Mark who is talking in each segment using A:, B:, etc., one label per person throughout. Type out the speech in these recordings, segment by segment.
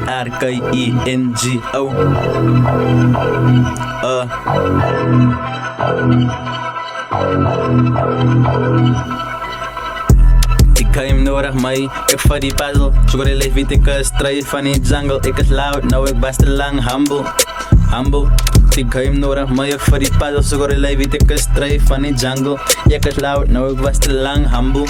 A: DRKINGO. Ik ga hem nodig, maar ik vat die puzzle. Zoek de leef weet ik strijd van die jungle. Ik is loud, nou ik was te lang humble. Ik ga hem nodig, maar ik vat die puzzle. Zoek de leef weet ik strijd van die jungle. Ik is loud, nou ik was te lang humble.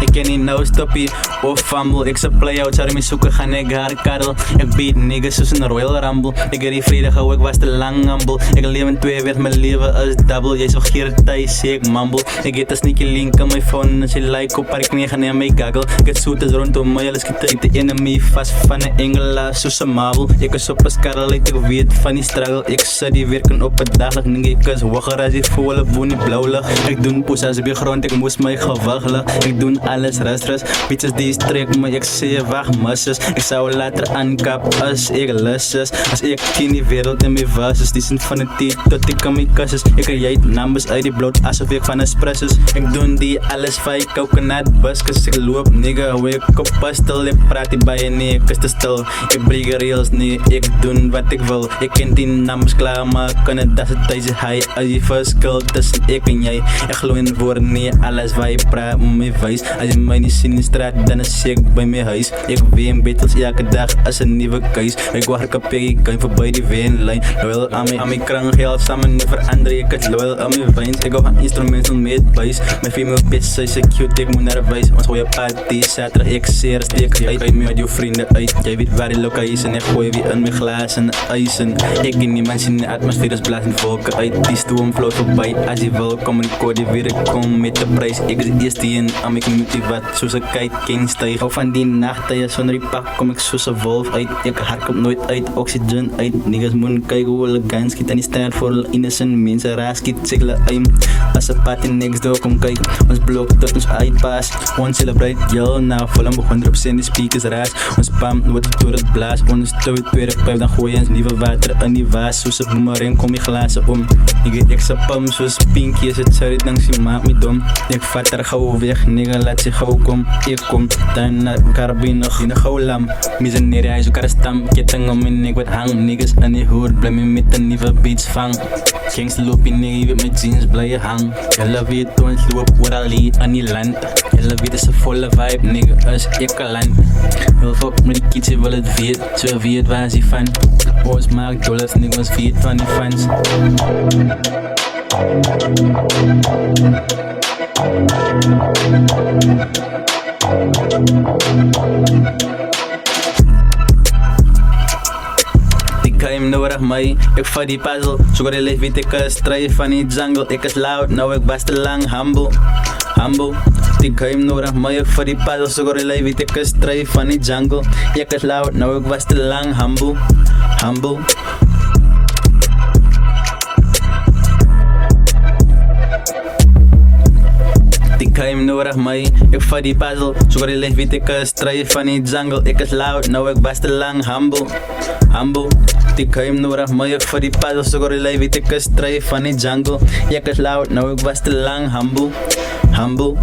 A: Ik ken niet nou stoppie of fumble. Ik supply out, zou me zoeken, ga ik haar karrel. Ik beat niggas zoals een Royal Rumble. Ik heb die vrede gauw, ik was te lang humble. Ik leef in twee, werd mijn leven als double. Jij zag hier thuis, zie ik mumble. Ik get een sneaky link aan mijn phone. Als je like op, ik neer en mijn gaggle. Ik het zoet is rondom mij, alles ik de enemy vast van een engela, zoals een marble. Ik is op een skarrel, ik weet van die struggle. Ik zou die werken op het dagelijk. Ik is wakker als je volle boen blauw lag. Ik doe poes als op je grond, ik moest mij gewaggelen. Ik doe alles rust. Bitches die strek me, ik zie je wacht masses. Ik zou later aankap als ik lust is. Als ik in die wereld in mijn vases. Die zijn van de tijd tot ik aan mijn kasses. Ik creëer numbers uit die bloed alsof ik van espressos. Ik doe die alles van je coconut busjes. Ik loop nigga, hoe ik op pastel. Ik praat die bij je nee, ik is te stil. Ik breek rails nee, ik doe wat ik wil. Ik ken die numbers klaar, maar kan het dat het thuis is high. Als je verschil tussen ik en jij. Ik geloof in woorden nee, alles wat je praat met mijn vuist. Als je mij niet ziet in de straat, dan is ik bij mijn huis. Ik ween battles elke dag als een nieuwe keus. Ik wacht kapje, ik kan voorbij die weenlijn. Loyal aan mijn krang geld, samen niet veranderen. Ik het loyal aan mijn vijns. Ik hou van instrumenten met buis. Mijn female bitch, zij is cute, ik moet naar wijs. Ons goeie party, zaterdag, ik zeer steek uit met jouw vrienden uit. Jij weet waar die loka is en ik gooi wie in mijn glazen en ijzen. Ik en die mensen in de atmosfeer, dus blazen volken uit. Die stoom vloot voorbij, als je wil, kom en code weer, ik kom met de prijs. Ik is de eerste in aan mijn community wat zoals een kite king stijg. Hou van die nachten, zonder die pak kom ik zoals een wolf uit. Ik hark nooit uit, oxygen uit. Niggas moeten kijken hoe we gaan schieten. Die stand voor innocent mensen, raar schiet ziklen uit. Als een party niks door, kom kijken. Ons blok tot ons uitpaas. Ons celebrate, yo, nou volle me 100% die speakers raas. Ons spam wordt door het blaas. Ons stoot tweede pijp, dan gooi je ons nieuwe water in die vaas. Zoals een boomerang, kom je glazen om. Ik weet ik zijn pam, zoals Pinky is het sorry, dankzij maakt me dom. Ik vat er gauw weg, nigga laat zich gauw kom. Ik kom, dan naar karabine, in de gauw lam. Misenerie, hij zoekt haar stam, ketting om en ik wat hang. Niggas aan die hoed, blij me met een nieuwe beats vang. Gangs loop in nigga, met mijn jeans blij je hang. Jelle weet ons loop, waar al hier aan die land. Jelle weet is een volle vibe, nigga, als ik al land. Heel fuck met die kids, je wil het weet, zo weet waar ze van. Ons maakt dollars, niggas weet van die fans. Ik ga hem nodig, maar ik vat die puzzle. Zoek de leef weet ik strijd van die jungle. Ik is loud, nou ik was te lang humble. Ik ga hem nodig, maar ik vat die puzzle. Zoek de leef weet ik strijd van die jungle. Ik is loud, nou ik was te lang humble. Ik ga hem nodig, maar ik vat die puzzle. Zoek de leef weet ik strijd van die jungle. Ik is loud, nou ik was te lang humble. Ik ga hem nodig, maar ik vat die puzzle. Zoek de leef weet ik strijd van die jungle. Ik is loud, nou ik was te lang humble.